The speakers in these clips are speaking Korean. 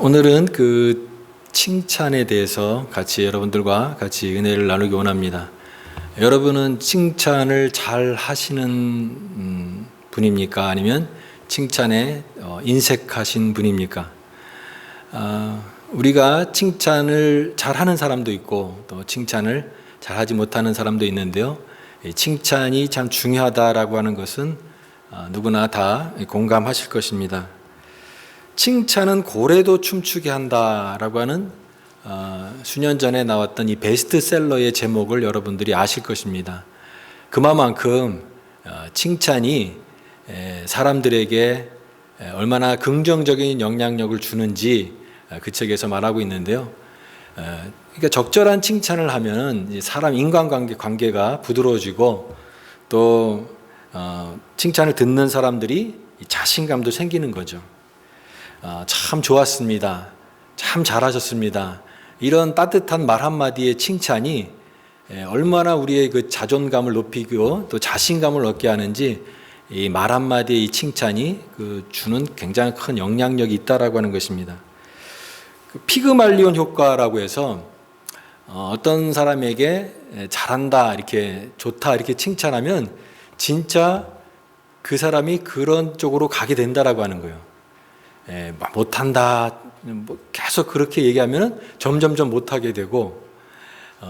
오늘은 그 칭찬에 대해서 같이 여러분들과 같이 은혜를 나누기 원합니다. 여러분은 칭찬을 잘 하시는 분입니까? 아니면 칭찬에 인색하신 분입니까? 우리가 칭찬을 잘하는 사람도 있고 또 칭찬을 잘하지 못하는 사람도 있는데요. 칭찬이 참 중요하다라고 하는 것은 누구나 다 공감하실 것입니다. 칭찬은 고래도 춤추게 한다라고 하는 수년 전에 나왔던 이 베스트셀러의 제목을 여러분들이 아실 것입니다. 그만큼 칭찬이 사람들에게 얼마나 긍정적인 영향력을 주는지 그 책에서 말하고 있는데요. 그러니까 적절한 칭찬을 하면 사람 인간관계가 부드러워지고 또 칭찬을 듣는 사람들이 자신감도 생기는 거죠. 참 좋았습니다. 참 잘하셨습니다. 이런 따뜻한 말 한마디의 칭찬이 얼마나 우리의 그 자존감을 높이고 또 자신감을 얻게 하는지 이 말 한마디의 이 칭찬이 주는 굉장히 큰 영향력이 있다라고 하는 것입니다. 피그말리온 효과라고 해서 어떤 사람에게 잘한다, 이렇게 좋다, 이렇게 칭찬하면 진짜 그 사람이 그런 쪽으로 가게 된다라고 하는 거예요. 못한다, 계속 그렇게 얘기하면 점점점 못하게 되고,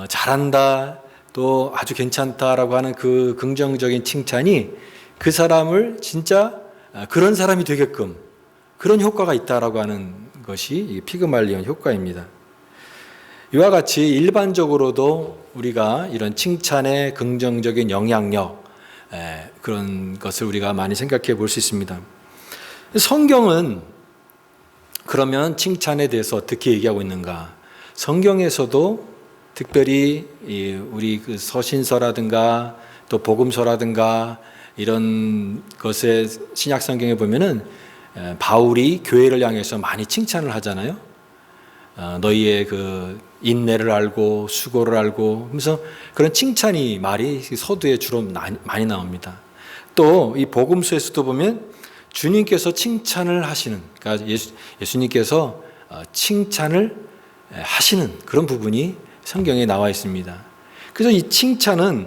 잘한다, 또 아주 괜찮다라고 하는 그 긍정적인 칭찬이 그 사람을 진짜 그런 사람이 되게끔 그런 효과가 있다라고 하는 것이 피그말리온 효과입니다. 이와 같이 일반적으로도 우리가 이런 칭찬의 긍정적인 영향력, 그런 것을 우리가 많이 생각해 볼 수 있습니다. 성경은 그러면 칭찬에 대해서 어떻게 얘기하고 있는가? 성경에서도 특별히 우리 그 서신서라든가 또 복음서라든가 이런 것에 신약 성경에 보면은 바울이 교회를 향해서 많이 칭찬을 하잖아요. 너희의 그 인내를 알고 수고를 알고 하면서 그런 칭찬이 말이 서두에 주로 많이 나옵니다. 또 이 복음서에서도 보면 주님께서 칭찬을 하시는, 그러니까 예수님께서 칭찬을 하시는 그런 부분이 성경에 나와 있습니다. 그래서 이 칭찬은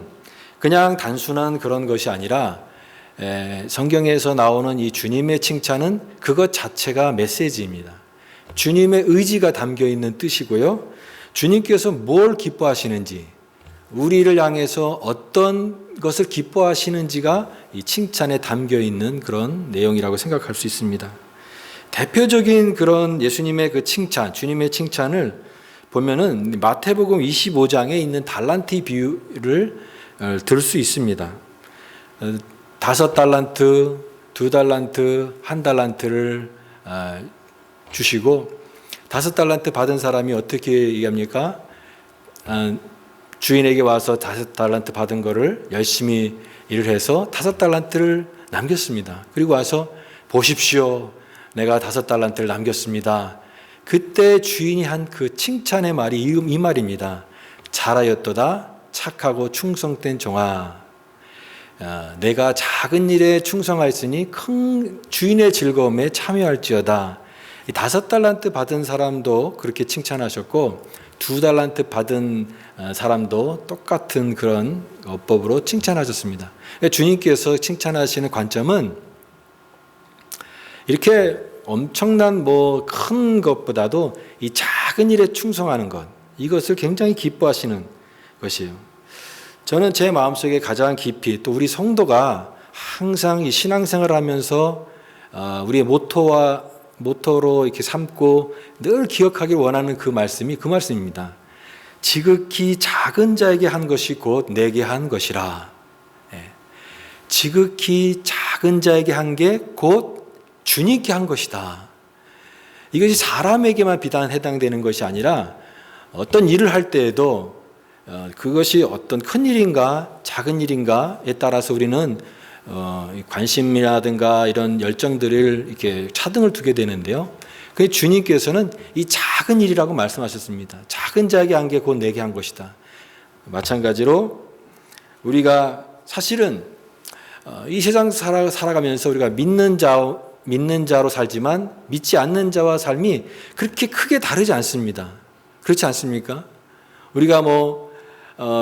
그냥 단순한 그런 것이 아니라 성경에서 나오는 이 주님의 칭찬은 그것 자체가 메시지입니다. 주님의 의지가 담겨 있는 뜻이고요. 주님께서 뭘 기뻐하시는지, 우리를 향해서 어떤 것을 기뻐하시는지가 이 칭찬에 담겨 있는 그런 내용이라고 생각할 수 있습니다. 대표적인 그런 예수님의 그 칭찬, 주님의 칭찬을 보면은 마태복음 25장에 있는 달란트 비유를 들 수 있습니다. 5달란트, 2달란트, 1달란트를 주시고 5달란트 받은 사람이 어떻게 얘기합니까? 주인에게 와서 5달란트 받은 거를 열심히 일을 해서 5달란트를 남겼습니다. 그리고 와서 보십시오. 내가 5달란트를 남겼습니다. 그때 주인이 한 그 칭찬의 말이 이 말입니다. 잘하였도다 착하고 충성된 종아. 내가 작은 일에 충성하였으니 큰 주인의 즐거움에 참여할지어다. 이 5달란트 받은 사람도 그렇게 칭찬하셨고 2달란트 받은 사람도 똑같은 그런 어법으로 칭찬하셨습니다. 주님께서 칭찬하시는 관점은 이렇게 엄청난 큰 것보다도 이 작은 일에 충성하는 것, 이것을 굉장히 기뻐하시는 것이에요. 저는 제 마음속에 가장 깊이 또 우리 성도가 항상 이 신앙생활을 하면서 우리의 모토로 이렇게 삼고 늘 기억하길 원하는 그 말씀입니다. 지극히 작은 자에게 한 것이 곧 내게 한 것이라. 지극히 작은 자에게 한 게 곧 주님께 한 것이다. 이것이 사람에게만 비단 해당되는 것이 아니라 어떤 일을 할 때에도 그것이 어떤 큰 일인가 작은 일인가에 따라서 우리는 관심이라든가 이런 열정들을 이렇게 차등을 두게 되는데요. 그 주님께서는 이 작은 일이라고 말씀하셨습니다. 작은 자에게 한 게 곧 내게 한 것이다. 마찬가지로 우리가 사실은 이 세상 살아가면서 우리가 믿는 자 믿는 자로 살지만 믿지 않는 자와 삶이 그렇게 크게 다르지 않습니다. 그렇지 않습니까? 우리가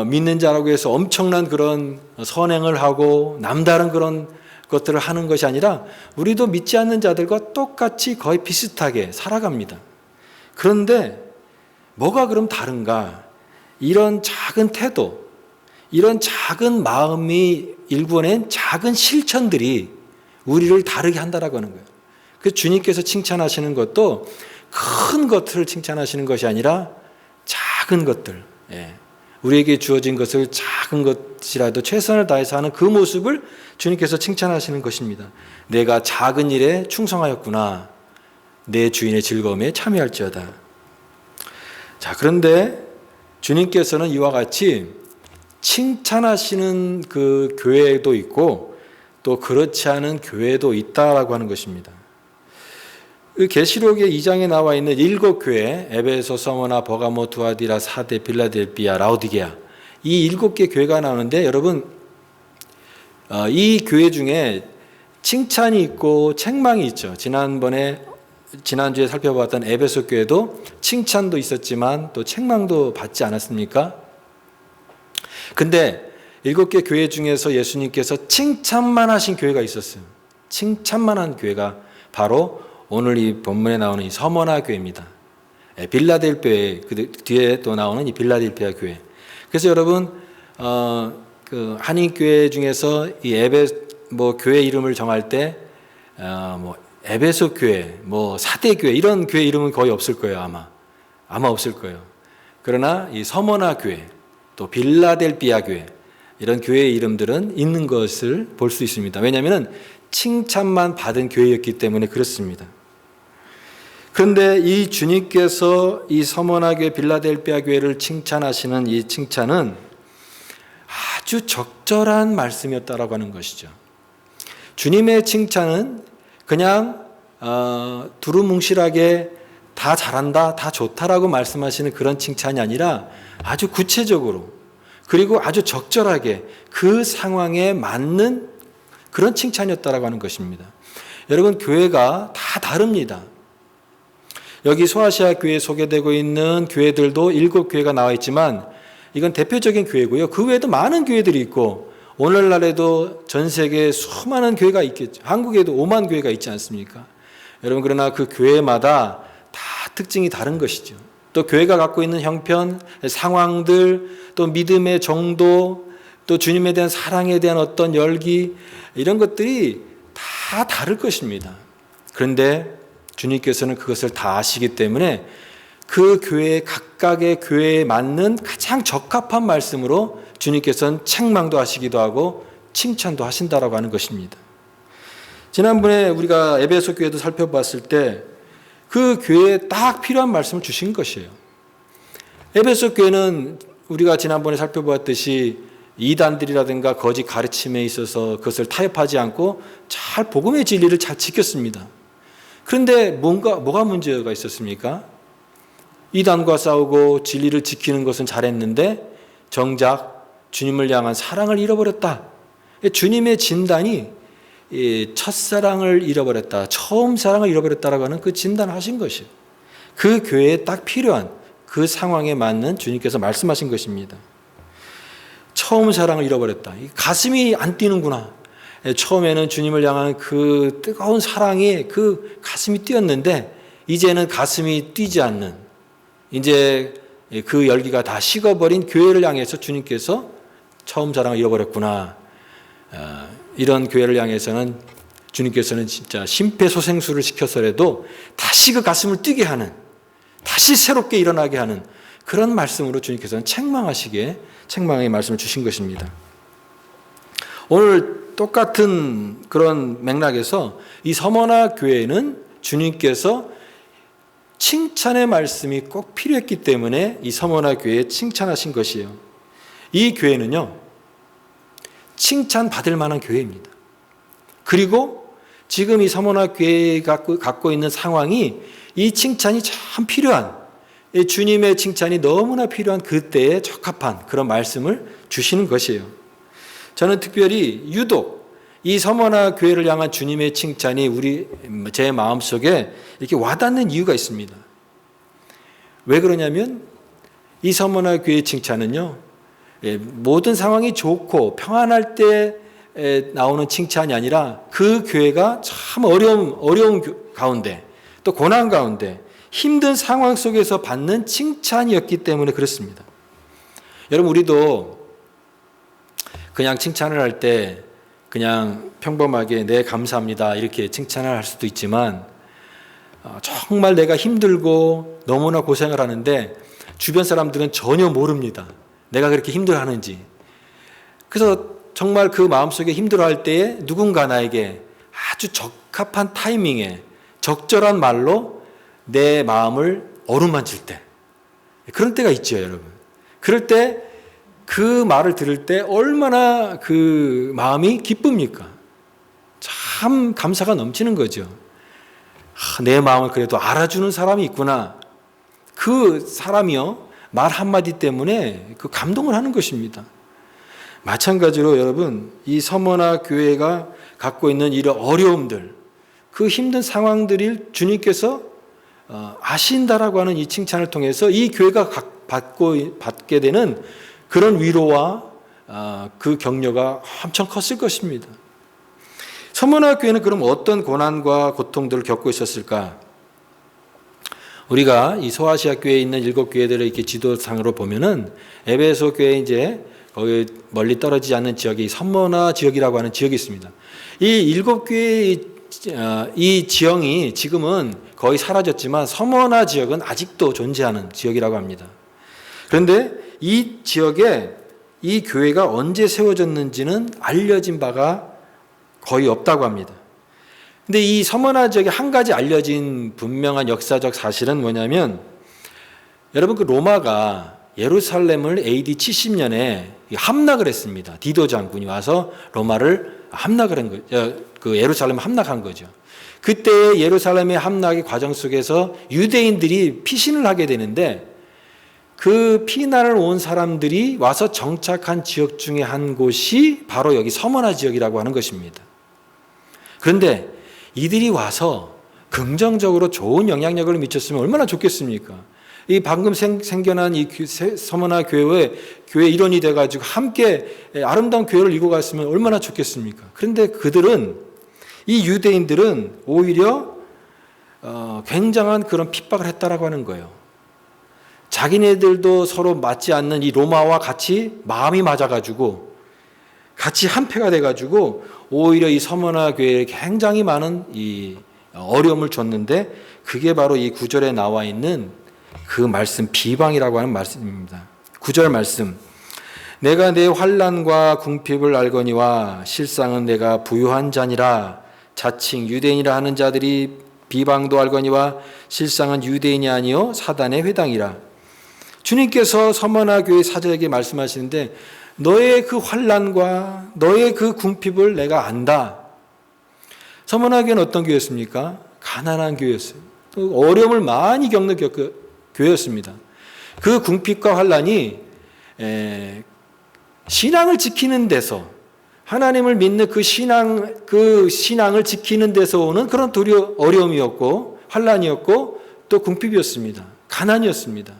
믿는 자라고 해서 엄청난 그런 선행을 하고 남다른 그런 것들을 하는 것이 아니라 우리도 믿지 않는 자들과 똑같이 거의 비슷하게 살아갑니다. 그런데 뭐가 그럼 다른가? 이런 작은 태도, 이런 작은 마음이 일궈낸 작은 실천들이 우리를 다르게 한다라고 하는 거예요. 그래서 주님께서 칭찬하시는 것도 큰 것들을 칭찬하시는 것이 아니라 작은 것들, 우리에게 주어진 것을 작은 것이라도 최선을 다해서 하는 그 모습을 주님께서 칭찬하시는 것입니다. 내가 작은 일에 충성하였구나. 내 주인의 즐거움에 참여할지어다. 자, 그런데 주님께서는 이와 같이 칭찬하시는 그 교회도 있고 또 그렇지 않은 교회도 있다라고 하는 것입니다. 그 계시록의 2장에 나와 있는 7교회, 에베소, 서머나, 버가모, 두아디라, 사데, 빌라델비아, 라오디게아, 이 7개 교회가 나오는데 여러분, 이 교회 중에 칭찬이 있고 책망이 있죠. 지난주에 살펴봤던 에베소 교회도 칭찬도 있었지만 또 책망도 받지 않았습니까? 근데 7개 교회 중에서 예수님께서 칭찬만 하신 교회가 있었어요. 칭찬만 한 교회가 바로 오늘 이 본문에 나오는 이 서머나 교회입니다. 빌라델피아, 그 뒤에 또 나오는 이 빌라델피아 교회. 그래서 여러분, 그 한인교회 중에서 이 교회 이름을 정할 때, 에베소 교회, 사대 교회, 이런 교회 이름은 거의 없을 거예요, 아마 없을 거예요. 그러나 이 서머나 교회, 또 빌라델피아 교회, 이런 교회의 이름들은 있는 것을 볼 수 있습니다. 왜냐하면 칭찬만 받은 교회였기 때문에 그렇습니다. 그런데 이 주님께서 이 서머나 교회, 빌라델피아 교회를 칭찬하시는 이 칭찬은 아주 적절한 말씀이었다라고 하는 것이죠. 주님의 칭찬은 그냥 두루뭉실하게 다 잘한다, 다 좋다라고 말씀하시는 그런 칭찬이 아니라 아주 구체적으로 그리고 아주 적절하게 그 상황에 맞는 그런 칭찬이었다라고 하는 것입니다. 여러분, 교회가 다 다릅니다. 여기 소아시아 교회에 소개되고 있는 교회들도 7교회가 나와 있지만 이건 대표적인 교회고요. 그 외에도 많은 교회들이 있고 오늘날에도 전 세계에 수많은 교회가 있겠죠. 한국에도 5만 교회가 있지 않습니까? 여러분, 그러나 그 교회마다 다 특징이 다른 것이죠. 또 교회가 갖고 있는 형편, 상황들, 또 믿음의 정도, 또 주님에 대한 사랑에 대한 어떤 열기, 이런 것들이 다 다를 것입니다. 그런데 주님께서는 그것을 다 아시기 때문에 그 교회 각각의 교회에 맞는 가장 적합한 말씀으로 주님께서는 책망도 하시기도 하고 칭찬도 하신다라고 하는 것입니다. 지난번에 우리가 에베소 교회도 살펴봤을 때 그 교회에 딱 필요한 말씀을 주신 것이에요. 에베소 교회는 우리가 지난번에 살펴보았듯이 이단들이라든가 거짓 가르침에 있어서 그것을 타협하지 않고 잘 복음의 진리를 잘 지켰습니다. 그런데 뭐가 문제가 있었습니까? 이단과 싸우고 진리를 지키는 것은 잘했는데 정작 주님을 향한 사랑을 잃어버렸다. 주님의 진단이 첫사랑을 잃어버렸다, 처음 사랑을 잃어버렸다라고 하는 그 진단을 하신 것이에요. 그 교회에 딱 필요한 그 상황에 맞는 주님께서 말씀하신 것입니다. 처음 사랑을 잃어버렸다. 가슴이 안 뛰는구나. 처음에는 주님을 향한 그 뜨거운 사랑이 그 가슴이 뛰었는데 이제는 가슴이 뛰지 않는, 이제 그 열기가 다 식어버린 교회를 향해서 주님께서 처음 사랑을 잃어버렸구나. 이런 교회를 향해서는 주님께서는 진짜 심폐소생술을 시켜서라도 다시 그 가슴을 뛰게 하는, 다시 새롭게 일어나게 하는 그런 말씀으로 주님께서는 책망의 말씀을 주신 것입니다. 오늘 똑같은 그런 맥락에서 이 서머나 교회는 주님께서 칭찬의 말씀이 꼭 필요했기 때문에 이 서머나 교회에 칭찬하신 것이에요. 이 교회는요, 칭찬받을 만한 교회입니다. 그리고 지금 이 서머나 교회가 갖고 있는 상황이 이 칭찬이 참 필요한, 주님의 칭찬이 너무나 필요한 그때에 적합한 그런 말씀을 주시는 것이에요. 저는 특별히 유독 이 서머나 교회를 향한 주님의 칭찬이 제 마음속에 이렇게 와닿는 이유가 있습니다. 왜 그러냐면 이 서머나 교회의 칭찬은요, 모든 상황이 좋고 평안할 때 나오는 칭찬이 아니라 그 교회가 참 어려운 가운데 또 고난 가운데 힘든 상황 속에서 받는 칭찬이었기 때문에 그렇습니다. 여러분, 우리도 그냥 칭찬을 할 때 그냥 평범하게 네 감사합니다 이렇게 칭찬을 할 수도 있지만 정말 내가 힘들고 너무나 고생을 하는데 주변 사람들은 전혀 모릅니다. 내가 그렇게 힘들어하는지. 그래서 정말 그 마음속에 힘들어할 때에 누군가 나에게 아주 적합한 타이밍에 적절한 말로 내 마음을 어루만질 때, 그런 때가 있죠, 여러분. 그럴 때 그 말을 들을 때 얼마나 그 마음이 기쁩니까? 참 감사가 넘치는 거죠. 내 마음을 그래도 알아주는 사람이 있구나. 그 사람이요, 말 한마디 때문에 그 감동을 하는 것입니다. 마찬가지로 여러분, 이 서머나 교회가 갖고 있는 이런 어려움들, 그 힘든 상황들을 주님께서 아신다라고 하는 이 칭찬을 통해서 이 교회가 받게 되는 그런 위로와 그 격려가 엄청 컸을 것입니다. 서머나 교회는 그럼 어떤 고난과 고통들을 겪고 있었을까? 우리가 이 소아시아 교회에 있는 7교회들을 이렇게 지도상으로 보면은 에베소 교회 이제 거기 멀리 떨어지지 않는 지역이 서머나 지역이라고 하는 지역이 있습니다. 이 7교회의 이 지형이 지금은 거의 사라졌지만 서머나 지역은 아직도 존재하는 지역이라고 합니다. 그런데 이 지역에 이 교회가 언제 세워졌는지는 알려진 바가 거의 없다고 합니다. 근데 이 서머나 지역에 한 가지 알려진 분명한 역사적 사실은 뭐냐면, 여러분, 그 로마가 예루살렘을 AD 70년에 함락을 했습니다. 디도 장군이 와서 로마를 함락을 한 거죠. 그 예루살렘을 함락한 거죠. 그때 예루살렘의 함락의 과정 속에서 유대인들이 피신을 하게 되는데, 그 피난을 온 사람들이 와서 정착한 지역 중에 한 곳이 바로 여기 서머나 지역이라고 하는 것입니다. 그런데 이들이 와서 긍정적으로 좋은 영향력을 미쳤으면 얼마나 좋겠습니까? 이 방금 생겨난 이 서머나 교회 일원이 돼가지고 함께 아름다운 교회를 이루고 갔으면 얼마나 좋겠습니까? 그런데 이 유대인들은 오히려 굉장한 그런 핍박을 했다라고 하는 거예요. 자기네들도 서로 맞지 않는 이 로마와 같이 마음이 맞아가지고 같이 한패가 돼가지고 오히려 이 서머나 교회에 굉장히 많은 이 어려움을 줬는데, 그게 바로 이 9절에 나와 있는 그 말씀, 비방이라고 하는 말씀입니다. 9절 말씀. 내가 내 환난과 궁핍을 알거니와 실상은 내가 부유한 자니라. 자칭 유대인이라 하는 자들이 비방도 알거니와 실상은 유대인이 아니요 사단의 회당이라. 주님께서 서머나 교회 사제에게 말씀하시는데, 너의 그 환난과 너의 그 궁핍을 내가 안다. 서머나 교회는 어떤 교회였습니까? 가난한 교회였어요. 또 어려움을 많이 겪는 교회였습니다. 그 궁핍과 환난이 신앙을 지키는 데서, 하나님을 믿는 그 신앙을 지키는 데서 오는 그런 어려움이었고 환난이었고 또 궁핍이었습니다. 가난이었습니다.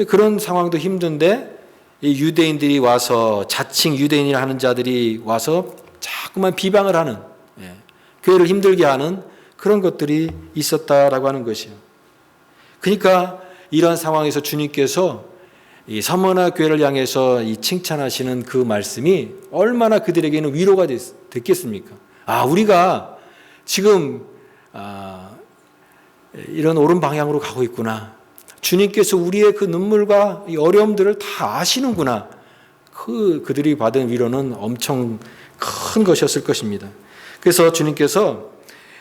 그런 상황도 힘든데 이 유대인들이 와서, 자칭 유대인이라 하는 자들이 와서 자꾸만 비방을 하는, 교회를 힘들게 하는 그런 것들이 있었다라고 하는 것이요. 그러니까 이런 상황에서 주님께서 이 서머나 교회를 향해서 이 칭찬하시는 그 말씀이 얼마나 그들에게는 위로가 됐겠습니까? 우리가 지금 이런 옳은 방향으로 가고 있구나. 주님께서 우리의 그 눈물과 이 어려움들을 다 아시는구나. 그들이 받은 위로는 엄청 큰 것이었을 것입니다. 그래서 주님께서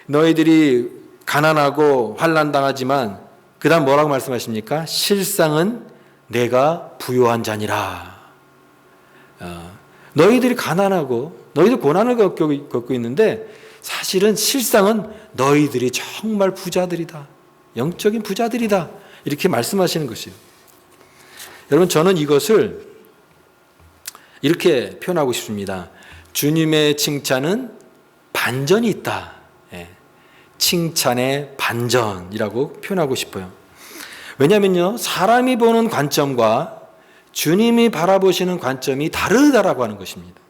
너희들이 가난하고 환난당하지만 그 다음 뭐라고 말씀하십니까? 실상은 내가 부유한 자니라. 너희들이 가난하고 너희들 고난을 겪고 있는데 사실은 실상은 너희들이 정말 부자들이다. 영적인 부자들이다. 이렇게 말씀하시는 것이에요. 여러분, 저는 이것을 이렇게 표현하고 싶습니다. 주님의 칭찬은 반전이 있다. 예. 칭찬의 반전이라고 표현하고 싶어요. 왜냐하면요, 사람이 보는 관점과 주님이 바라보시는 관점이 다르다라고 하는 것입니다.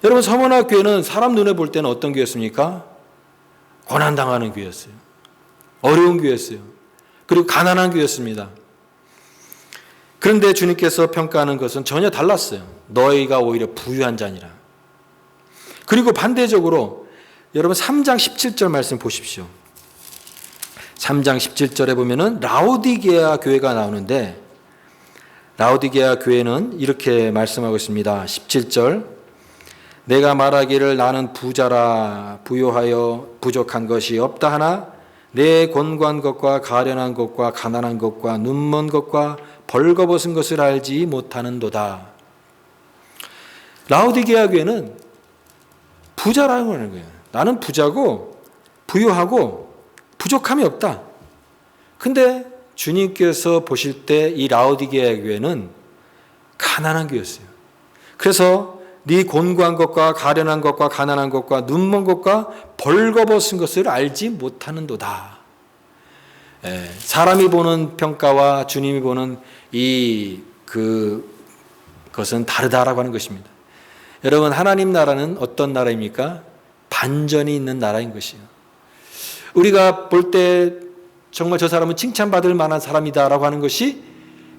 여러분, 서문학 교회는 사람 눈에 볼 때는 어떤 교회였습니까? 고난당하는 교회였어요. 어려운 교회였어요. 그리고 가난한 교회였습니다. 그런데 주님께서 평가하는 것은 전혀 달랐어요. 너희가 오히려 부유한 자니라. 그리고 반대적으로 여러분 3장 17절 말씀 보십시오. 3장 17절에 보면은 라오디게아 교회가 나오는데, 라오디게아 교회는 이렇게 말씀하고 있습니다. 17절, 내가 말하기를 나는 부자라 부요하여 부족한 것이 없다 하나 내 곤고한 것과 가련한 것과 가난한 것과 눈먼 것과 벌거벗은 것을 알지 못하는도다. 라오디게아 교회는 부자라고 하는 거예요. 나는 부자고 부유하고 부족함이 없다. 근데 주님께서 보실 때 이 라오디게아 교회는 가난한 교회였어요. 그래서 네 곤고한 것과 가련한 것과 가난한 것과 눈먼 것과 벌거벗은 것을 알지 못하는도다. 사람이 보는 평가와 주님이 보는 그것은 다르다라고 하는 것입니다. 여러분, 하나님 나라는 어떤 나라입니까? 반전이 있는 나라인 것이에요. 우리가 볼 때 정말 저 사람은 칭찬받을 만한 사람이다라고 하는 것이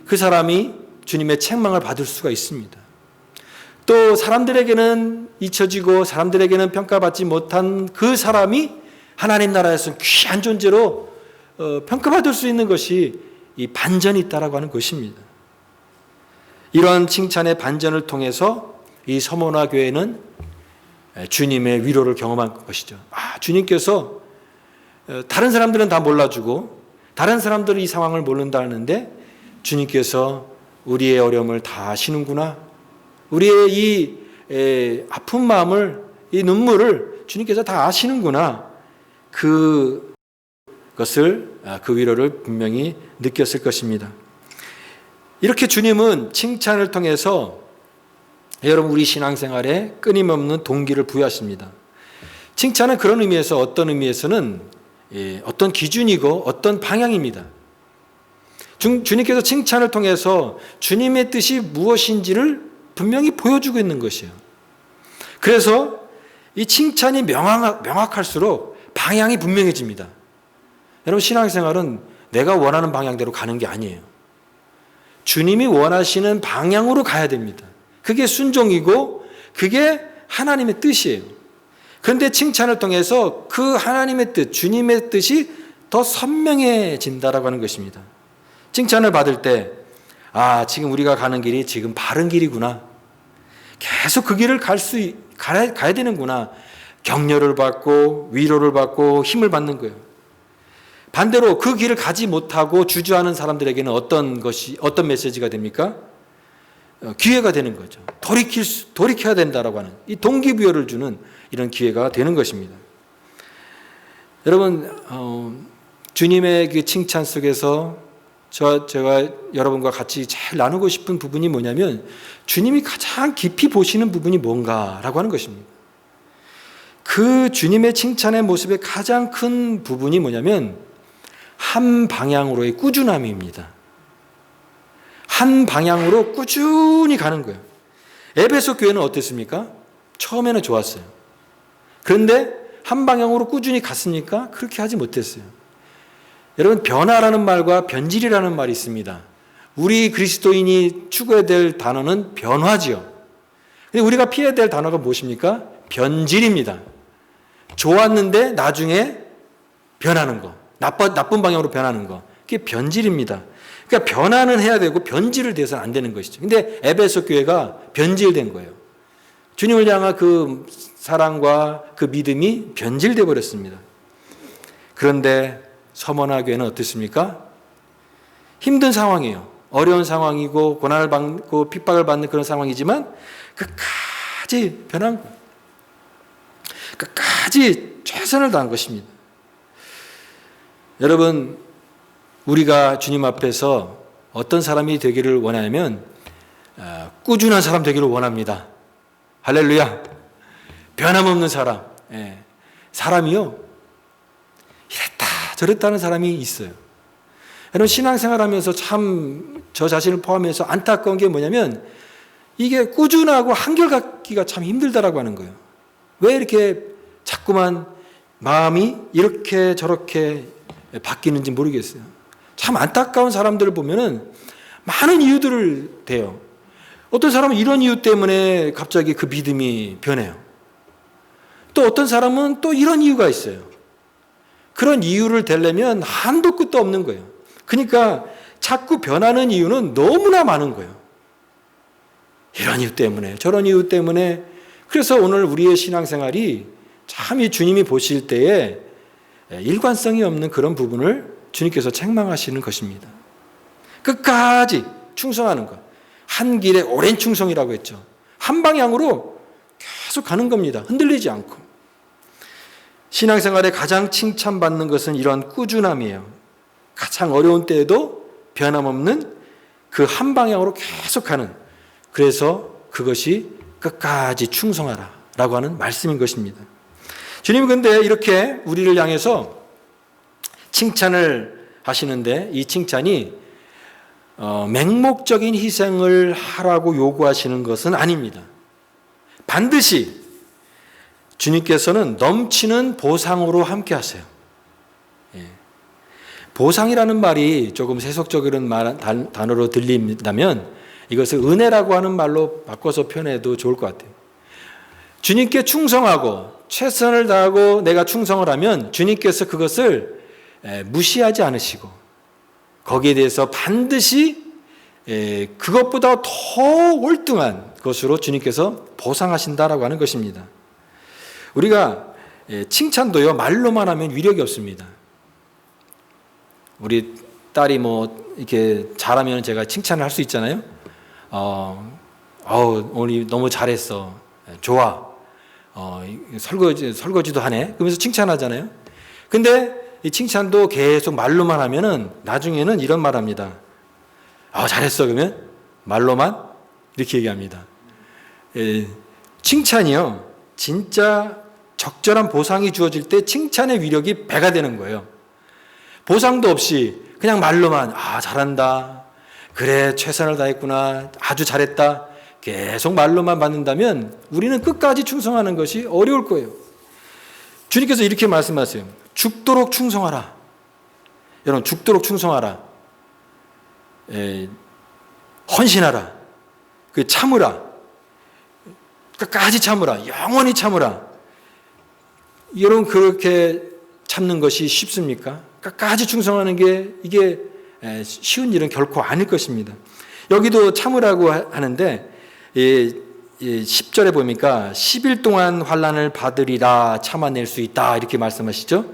그 사람이 주님의 책망을 받을 수가 있습니다. 또 사람들에게는 잊혀지고 사람들에게는 평가받지 못한 그 사람이 하나님 나라에서 귀한 존재로 평가받을 수 있는 것이 이 반전이 있다라고 하는 것입니다. 이러한 칭찬의 반전을 통해서 이 서모나 교회는 주님의 위로를 경험한 것이죠. 주님께서 다른 사람들은 다 몰라주고 다른 사람들은 이 상황을 모른다는데 주님께서 우리의 어려움을 다 아시는구나. 우리의 이 아픈 마음을, 이 눈물을 주님께서 다 아시는구나. 그 위로를 분명히 느꼈을 것입니다. 이렇게 주님은 칭찬을 통해서 여러분 우리 신앙생활에 끊임없는 동기를 부여하십니다. 칭찬은 그런 의미에서 어떤 의미에서는 어떤 기준이고 어떤 방향입니다. 주님께서 칭찬을 통해서 주님의 뜻이 무엇인지를 분명히 보여주고 있는 것이에요. 그래서 이 칭찬이 명확할수록 방향이 분명해집니다. 여러분, 신앙생활은 내가 원하는 방향대로 가는 게 아니에요. 주님이 원하시는 방향으로 가야 됩니다. 그게 순종이고 그게 하나님의 뜻이에요. 그런데 칭찬을 통해서 그 하나님의 뜻, 주님의 뜻이 더 선명해진다라고 하는 것입니다. 칭찬을 받을 때 지금 우리가 가는 길이 지금 바른 길이구나. 계속 그 길을 가야 되는구나. 격려를 받고 위로를 받고 힘을 받는 거예요. 반대로 그 길을 가지 못하고 주저하는 사람들에게는 어떤 메시지가 됩니까? 기회가 되는 거죠. 돌이켜야 된다라고 하는 이 동기부여를 주는 이런 기회가 되는 것입니다. 여러분, 주님의 그 칭찬 속에서 제가 여러분과 같이 제일 나누고 싶은 부분이 뭐냐면 주님이 가장 깊이 보시는 부분이 뭔가라고 하는 것입니다. 그 주님의 칭찬의 모습의 가장 큰 부분이 뭐냐면 한 방향으로의 꾸준함입니다. 한 방향으로 꾸준히 가는 거예요. 에베소 교회는 어땠습니까? 처음에는 좋았어요. 그런데 한 방향으로 꾸준히 갔습니까? 그렇게 하지 못했어요. 여러분, 변화라는 말과 변질이라는 말이 있습니다. 우리 그리스도인이 추구해야 될 단어는 변화지요. 근데 우리가 피해야 될 단어가 무엇입니까? 변질입니다. 좋았는데 나중에 변하는 거, 나쁜 방향으로 변하는 거, 그게 변질입니다. 그러니까 변화는 해야 되고 변질을 돼서는 안 되는 것이죠. 근데 에베소 교회가 변질된 거예요. 주님을 향한 그 사랑과 그 믿음이 변질돼 버렸습니다. 그런데 서머나 교회는 어떻습니까? 힘든 상황이에요. 어려운 상황이고 고난을 받고 핍박을 받는 그런 상황이지만 끝까지 변한 거예요. 끝까지 최선을 다한 것입니다. 여러분, 우리가 주님 앞에서 어떤 사람이 되기를 원하냐면 꾸준한 사람 되기를 원합니다. 할렐루야. 변함없는 사람, 사람이요, 이랬다 저랬다는 사람이 있어요. 여러분, 신앙생활하면서 참 저 자신을 포함해서 안타까운 게 뭐냐면 이게 꾸준하고 한결같기가 참 힘들다라고 하는 거예요. 왜 이렇게 자꾸만 마음이 이렇게 저렇게 바뀌는지 모르겠어요. 참 안타까운 사람들을 보면은 많은 이유들을 대요. 어떤 사람은 이런 이유 때문에 갑자기 그 믿음이 변해요. 또 어떤 사람은 또 이런 이유가 있어요. 그런 이유를 대려면 한도 끝도 없는 거예요. 그러니까 자꾸 변하는 이유는 너무나 많은 거예요. 이런 이유 때문에, 저런 이유 때문에. 그래서 오늘 우리의 신앙생활이 참 이 주님이 보실 때에 일관성이 없는 그런 부분을 주님께서 책망하시는 것입니다. 끝까지 충성하는 것. 한 길에 오랜 충성이라고 했죠. 한 방향으로 계속 가는 겁니다. 흔들리지 않고. 신앙생활에 가장 칭찬받는 것은 이런 꾸준함이에요. 가장 어려운 때에도 변함없는 그 한 방향으로 계속 가는, 그래서 그것이 끝까지 충성하라 라고 하는 말씀인 것입니다. 주님은 근데 이렇게 우리를 향해서 칭찬을 하시는데 이 칭찬이 맹목적인 희생을 하라고 요구하시는 것은 아닙니다. 반드시 주님께서는 넘치는 보상으로 함께 하세요. 보상이라는 말이 조금 세속적인 단어로 들린다면 이것을 은혜라고 하는 말로 바꿔서 표현해도 좋을 것 같아요. 주님께 충성하고 최선을 다하고 내가 충성을 하면 주님께서 그것을 무시하지 않으시고 거기에 대해서 반드시 그것보다 더 월등한 것으로 주님께서 보상하신다라고 하는 것입니다. 우리가 칭찬도요, 말로만 하면 위력이 없습니다. 우리 딸이 뭐 이렇게 잘하면 제가 칭찬을 할 수 있잖아요. 오늘 너무 잘했어. 좋아. 설거지도 하네. 그러면서 칭찬하잖아요. 근데 이 칭찬도 계속 말로만 하면은 나중에는 이런 말 합니다. 잘했어. 그러면 말로만 이렇게 얘기합니다. 칭찬이요, 진짜 적절한 보상이 주어질 때 칭찬의 위력이 배가 되는 거예요. 보상도 없이 그냥 말로만 잘한다, 그래 최선을 다했구나, 아주 잘했다, 계속 말로만 받는다면 우리는 끝까지 충성하는 것이 어려울 거예요. 주님께서 이렇게 말씀하세요. 죽도록 충성하라. 여러분, 죽도록 충성하라. 헌신하라. 참으라. 끝까지 참으라. 영원히 참으라. 여러분, 그렇게 참는 것이 쉽습니까? 끝까지 충성하는 게 이게 쉬운 일은 결코 아닐 것입니다. 여기도 참으라고 하는데 10절에 보니까 10일 동안 환난을 받으리라 참아낼 수 있다 이렇게 말씀하시죠.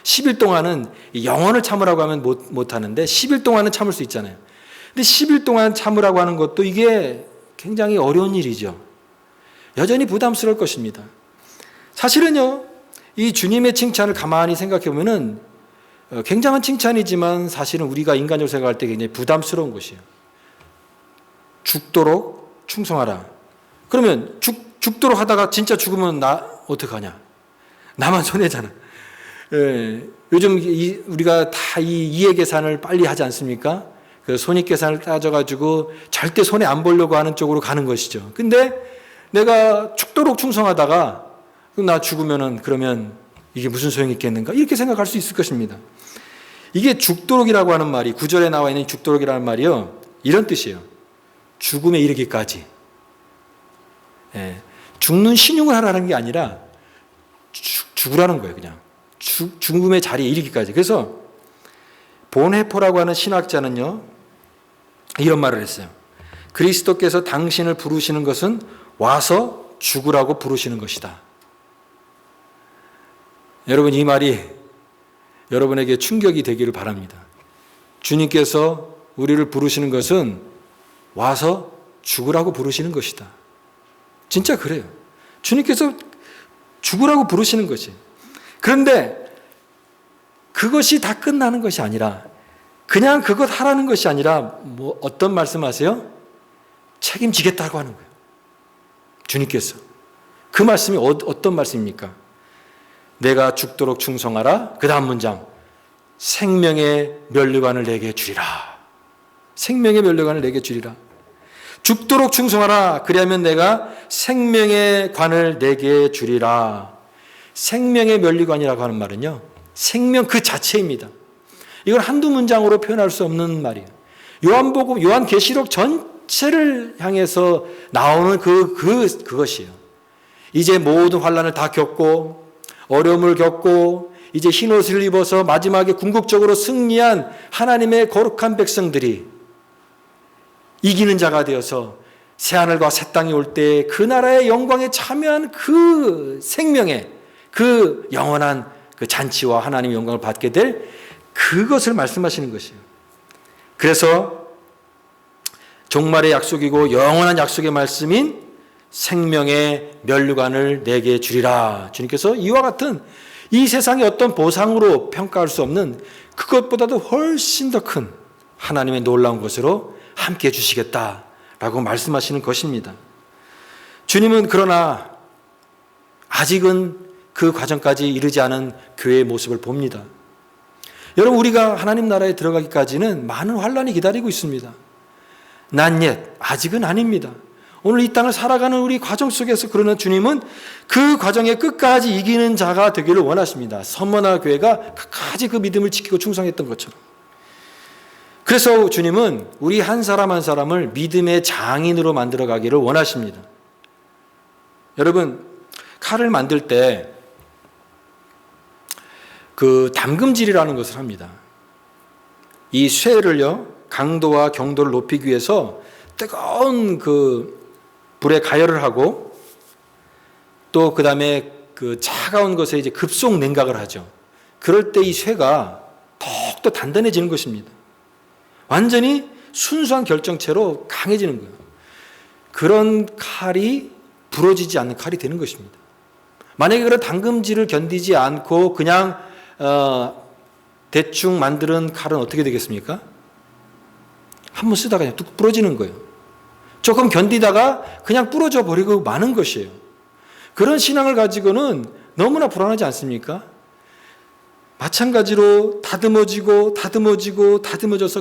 10일 동안은 영원을 참으라고 하면 못 하는데 10일 동안은 참을 수 있잖아요. 근데 10일 동안 참으라고 하는 것도 이게 굉장히 어려운 일이죠. 여전히 부담스러울 것입니다. 사실은요, 이 주님의 칭찬을 가만히 생각해 보면은 굉장한 칭찬이지만 사실은 우리가 인간적으로 생각할 때 굉장히 부담스러운 것이에요. 죽도록 충성하라. 그러면 죽도록 하다가 진짜 죽으면 나 어떡하냐? 나만 손해잖아. 요즘 우리가 다 이 이해계산을 빨리 하지 않습니까? 그 손익계산을 따져가지고 절대 손해 안 보려고 하는 쪽으로 가는 것이죠. 근데 내가 죽도록 충성하다가 나 죽으면은 그러면 이게 무슨 소용이 있겠는가? 이렇게 생각할 수 있을 것입니다. 이게 죽도록이라고 하는 말이, 9절에 나와 있는 죽도록이라는 말이요, 이런 뜻이에요. 죽음에 이르기까지. 죽는 신용을 하라는 게 아니라 죽으라는 거예요. 그냥 죽음의 자리에 이르기까지. 그래서 본헤포라고 하는 신학자는요, 이런 말을 했어요. 그리스도께서 당신을 부르시는 것은 와서 죽으라고 부르시는 것이다. 여러분, 이 말이 여러분에게 충격이 되기를 바랍니다. 주님께서 우리를 부르시는 것은 와서 죽으라고 부르시는 것이다. 진짜 그래요. 주님께서 죽으라고 부르시는 것이. 그런데 그것이 다 끝나는 것이 아니라, 그냥 그것 하라는 것이 아니라 어떤 말씀하세요? 책임지겠다고 하는 거예요. 주님께서. 그 말씀이 어떤 말씀입니까? 내가 죽도록 충성하라. 그 다음 문장, 생명의 면류관을 내게 주리라. 생명의 면류관을 내게 주리라. 죽도록 충성하라. 그리하면 내가 생명의 관을 내게 주리라. 생명의 면류관이라고 하는 말은요, 생명 그 자체입니다. 이걸 한두 문장으로 표현할 수 없는 말이에요. 요한복음, 요한계시록 전체를 향해서 나오는 그것이에요. 이제 모든 환난을 다 겪고 어려움을 겪고 이제 흰옷을 입어서 마지막에 궁극적으로 승리한 하나님의 거룩한 백성들이 이기는 자가 되어서 새하늘과 새 땅이 올 때 그 나라의 영광에 참여한 그 생명의 그 영원한 그 잔치와 하나님의 영광을 받게 될 그것을 말씀하시는 것이에요. 그래서 종말의 약속이고 영원한 약속의 말씀인 생명의 면류관을 내게 주리라. 주님께서 이와 같은 이 세상의 어떤 보상으로 평가할 수 없는 그것보다도 훨씬 더 큰 하나님의 놀라운 것으로 함께 해주시겠다라고 말씀하시는 것입니다. 주님은 그러나 아직은 그 과정까지 이르지 않은 교회의 모습을 봅니다. 여러분, 우리가 하나님 나라에 들어가기까지는 많은 환난이 기다리고 있습니다. Not yet, 아직은 아닙니다. 오늘 이 땅을 살아가는 우리 과정 속에서 그러나 주님은 그 과정에 끝까지 이기는 자가 되기를 원하십니다. 서머나 교회가 끝까지 그 믿음을 지키고 충성했던 것처럼. 그래서 주님은 우리 한 사람 한 사람을 믿음의 장인으로 만들어 가기를 원하십니다. 여러분, 칼을 만들 때 그 담금질이라는 것을 합니다. 이 쇠를요, 강도와 경도를 높이기 위해서 뜨거운 그 불에 가열을 하고 또 그 다음에 그 차가운 것에 이제 급속 냉각을 하죠. 그럴 때 이 쇠가 더욱더 단단해지는 것입니다. 완전히 순수한 결정체로 강해지는 거예요. 그런 칼이 부러지지 않는 칼이 되는 것입니다. 만약에 그런 담금질을 견디지 않고 그냥 대충 만드는 칼은 어떻게 되겠습니까? 한번 쓰다가 그냥 뚝 부러지는 거예요. 조금 견디다가 그냥 부러져 버리고 마는 것이에요. 그런 신앙을 가지고는 너무나 불안하지 않습니까? 마찬가지로 다듬어져서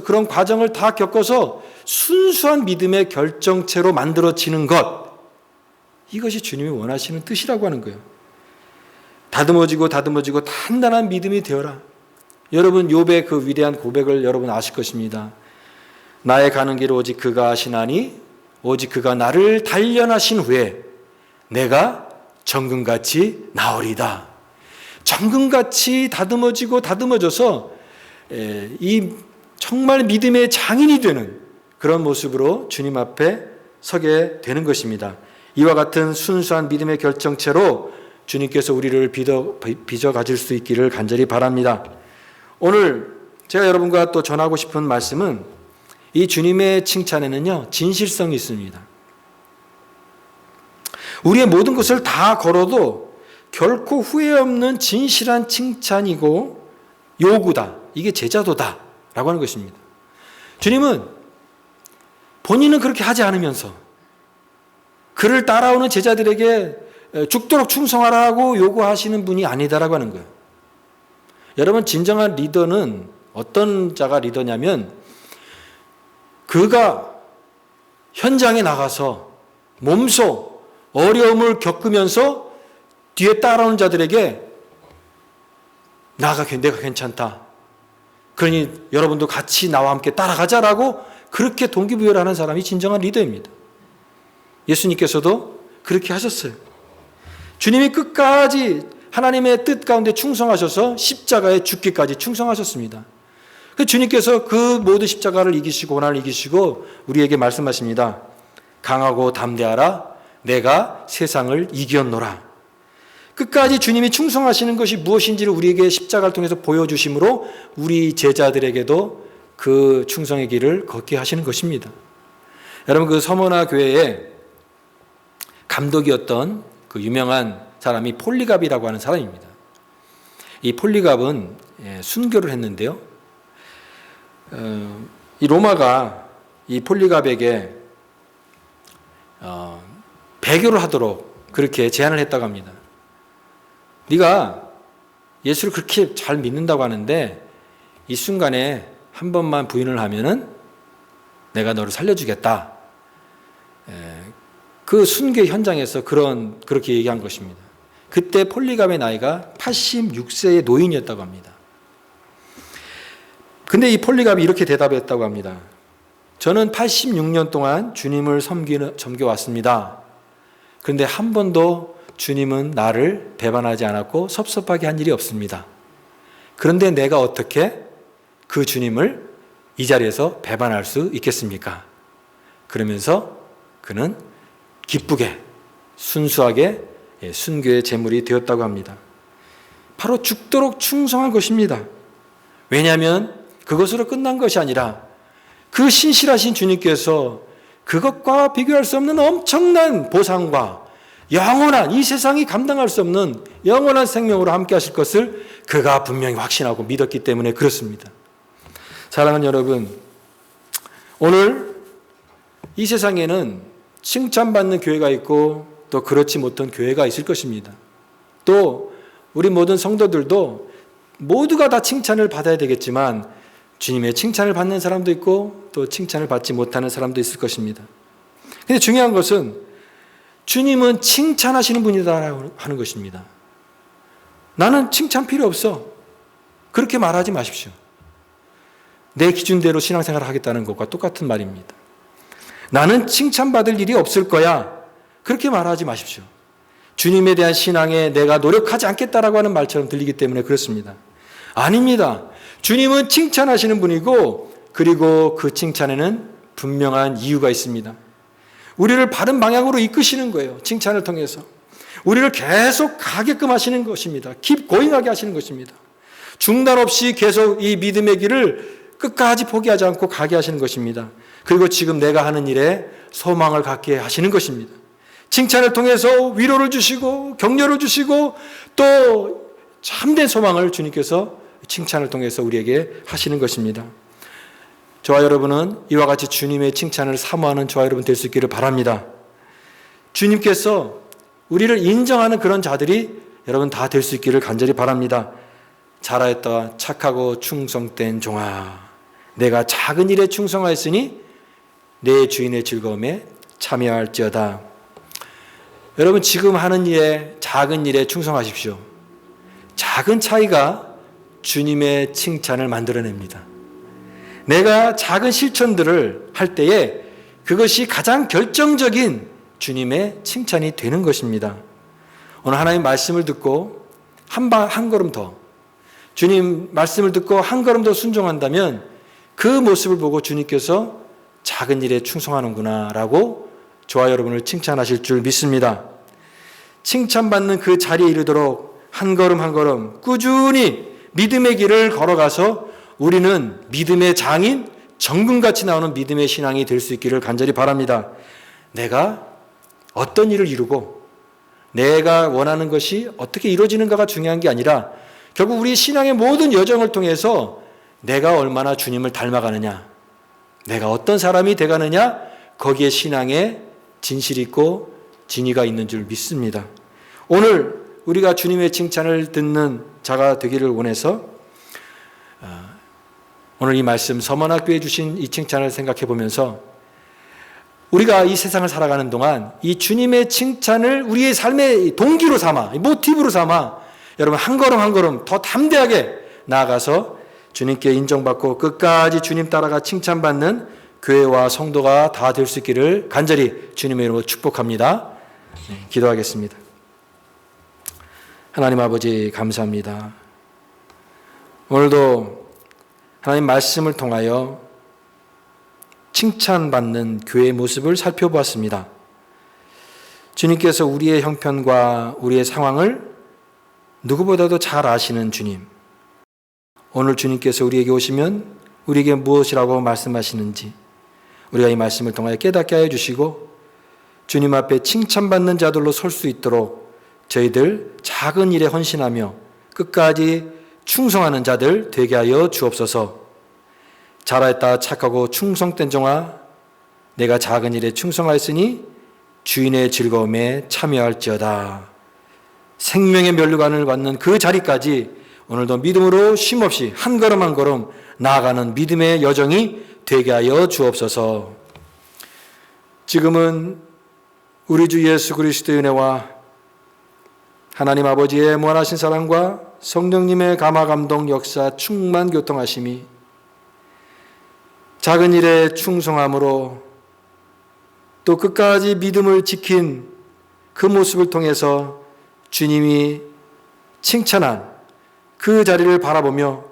그런 과정을 다 겪어서 순수한 믿음의 결정체로 만들어지는 것, 이것이 주님이 원하시는 뜻이라고 하는 거예요. 다듬어지고 단단한 믿음이 되어라. 여러분, 욥의 그 위대한 고백을 여러분 아실 것입니다. 나의 가는 길을 오직 그가 아시나니 오직 그가 나를 단련하신 후에 내가 정금같이 나으리다. 정금같이 다듬어져서 이 정말 믿음의 장인이 되는 그런 모습으로 주님 앞에 서게 되는 것입니다. 이와 같은 순수한 믿음의 결정체로 주님께서 우리를 빚어 가질 수 있기를 간절히 바랍니다. 오늘 제가 여러분과 또 전하고 싶은 말씀은 이 주님의 칭찬에는요, 진실성이 있습니다. 우리의 모든 것을 다 걸어도 결코 후회 없는 진실한 칭찬이고 요구다. 이게 제자도다. 라고 하는 것입니다. 주님은 본인은 그렇게 하지 않으면서 그를 따라오는 제자들에게 죽도록 충성하라고 요구하시는 분이 아니다라고 하는 거예요. 여러분, 진정한 리더는 어떤 자가 리더냐면 그가 현장에 나가서 몸소 어려움을 겪으면서 뒤에 따라오는 자들에게 내가 괜찮다. 그러니 여러분도 같이 나와 함께 따라가자라고 그렇게 동기부여를 하는 사람이 진정한 리더입니다. 예수님께서도 그렇게 하셨어요. 주님이 끝까지 하나님의 뜻 가운데 충성하셔서 십자가에 죽기까지 충성하셨습니다. 주님께서 그 모든 십자가를 이기시고 고난을 이기시고 우리에게 말씀하십니다. 강하고 담대하라. 내가 세상을 이겼노라. 끝까지 주님이 충성하시는 것이 무엇인지를 우리에게 십자가를 통해서 보여주심으로 우리 제자들에게도 그 충성의 길을 걷게 하시는 것입니다. 여러분, 그 서머나 교회에 감독이었던 그 유명한 사람이 폴리갑이라고 하는 사람입니다. 이 폴리갑은 순교를 했는데요. 이 로마가 이 폴리갑에게 배교를 하도록 그렇게 제안을 했다고 합니다. 네가 예수를 그렇게 잘 믿는다고 하는데 이 순간에 한 번만 부인을 하면은 내가 너를 살려주겠다. 그 순교 현장에서 그렇게 얘기한 것입니다. 그때 폴리갑의 나이가 86세의 노인이었다고 합니다. 근데 이 폴리갑이 이렇게 대답했다고 합니다. 저는 86년 동안 주님을 섬겨왔습니다. 그런데 한 번도 주님은 나를 배반하지 않았고 섭섭하게 한 일이 없습니다. 그런데 내가 어떻게 그 주님을 이 자리에서 배반할 수 있겠습니까? 그러면서 그는 기쁘게 순수하게 순교의 제물이 되었다고 합니다. 바로 죽도록 충성한 것입니다. 왜냐하면 그것으로 끝난 것이 아니라 그 신실하신 주님께서 그것과 비교할 수 없는 엄청난 보상과 영원한, 이 세상이 감당할 수 없는 영원한 생명으로 함께 하실 것을 그가 분명히 확신하고 믿었기 때문에 그렇습니다. 사랑하는 여러분, 오늘 이 세상에는 칭찬받는 교회가 있고 또 그렇지 못한 교회가 있을 것입니다. 또 우리 모든 성도들도 모두가 다 칭찬을 받아야 되겠지만 주님의 칭찬을 받는 사람도 있고 또 칭찬을 받지 못하는 사람도 있을 것입니다. 근데 중요한 것은 주님은 칭찬하시는 분이다 하는 것입니다. 나는 칭찬 필요 없어. 그렇게 말하지 마십시오. 내 기준대로 신앙생활을 하겠다는 것과 똑같은 말입니다. 나는 칭찬받을 일이 없을 거야. 그렇게 말하지 마십시오. 주님에 대한 신앙에 내가 노력하지 않겠다라고 하는 말처럼 들리기 때문에 그렇습니다. 아닙니다. 주님은 칭찬하시는 분이고 그리고 그 칭찬에는 분명한 이유가 있습니다. 우리를 바른 방향으로 이끄시는 거예요. 칭찬을 통해서. 우리를 계속 가게끔 하시는 것입니다. keep going하게 하시는 것입니다. 중단 없이 계속 이 믿음의 길을 끝까지 포기하지 않고 가게 하시는 것입니다. 그리고 지금 내가 하는 일에 소망을 갖게 하시는 것입니다. 칭찬을 통해서 위로를 주시고 격려를 주시고 또 참된 소망을 주님께서 칭찬을 통해서 우리에게 하시는 것입니다. 저와 여러분은 이와 같이 주님의 칭찬을 사모하는 저와 여러분 될 수 있기를 바랍니다. 주님께서 우리를 인정하는 그런 자들이 여러분 다 될 수 있기를 간절히 바랍니다. 잘하였다 착하고 충성된 종아, 내가 작은 일에 충성하였으니 내 주인의 즐거움에 참여할지어다. 여러분 지금 하는 일에 작은 일에 충성하십시오. 작은 차이가 주님의 칭찬을 만들어냅니다. 내가 작은 실천들을 할 때에 그것이 가장 결정적인 주님의 칭찬이 되는 것입니다. 오늘 하나님 말씀을 듣고 한 걸음 더 주님 말씀을 듣고 한 걸음 더 순종한다면 그 모습을 보고 주님께서 작은 일에 충성하는구나 라고 저와 여러분을 칭찬하실 줄 믿습니다. 칭찬받는 그 자리에 이르도록 한 걸음 한 걸음 꾸준히 믿음의 길을 걸어가서 우리는 믿음의 장인, 정금같이 나오는 믿음의 신앙이 될 수 있기를 간절히 바랍니다. 내가 어떤 일을 이루고 내가 원하는 것이 어떻게 이루어지는가가 중요한 게 아니라 결국 우리 신앙의 모든 여정을 통해서 내가 얼마나 주님을 닮아가느냐, 내가 어떤 사람이 돼가느냐, 거기에 신앙에 진실이 있고 진의가 있는 줄 믿습니다. 오늘 우리가 주님의 칭찬을 듣는 자가 되기를 원해서 오늘 이 말씀 서문학교에 주신 이 칭찬을 생각해 보면서 우리가 이 세상을 살아가는 동안 이 주님의 칭찬을 우리의 삶의 동기로 삼아, 모티브로 삼아 여러분 한 걸음 한 걸음 더 담대하게 나아가서 주님께 인정받고 끝까지 주님 따라가 칭찬받는 교회와 성도가 다 될 수 있기를 간절히 주님의 이름으로 축복합니다. 기도하겠습니다. 하나님 아버지 감사합니다. 오늘도 하나님 말씀을 통하여 칭찬받는 교회의 모습을 살펴보았습니다. 주님께서 우리의 형편과 우리의 상황을 누구보다도 잘 아시는 주님, 오늘 주님께서 우리에게 오시면 우리에게 무엇이라고 말씀하시는지 우리가 이 말씀을 통하여 깨닫게 하여 주시고 주님 앞에 칭찬받는 자들로 설 수 있도록 저희들 작은 일에 헌신하며 끝까지 충성하는 자들 되게 하여 주옵소서. 잘하였다 착하고 충성된 종아, 내가 작은 일에 충성하였으니 주인의 즐거움에 참여할지어다. 생명의 면류관을 받는 그 자리까지 오늘도 믿음으로 쉼없이 한 걸음 한 걸음 나아가는 믿음의 여정이 되게 하여 주옵소서. 지금은 우리 주 예수 그리스도의 은혜와 하나님 아버지의 무한하신 사랑과 성령님의 감화 감동 역사 충만 교통하심이 작은 일에 충성함으로 또 끝까지 믿음을 지킨 그 모습을 통해서 주님이 칭찬한 그 자리를 바라보며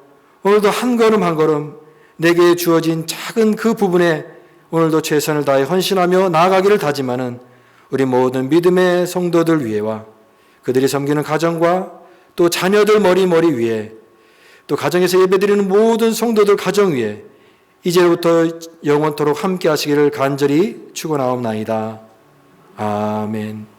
오늘도 한 걸음 한 걸음 내게 주어진 작은 그 부분에 오늘도 최선을 다해 헌신하며 나아가기를 다짐하는 우리 모든 믿음의 성도들 위에와 그들이 섬기는 가정과 또 자녀들 머리 위에 또 가정에서 예배드리는 모든 성도들 가정 위에 이제부터 영원토록 함께 하시기를 간절히 축원하옵나이다. 아멘.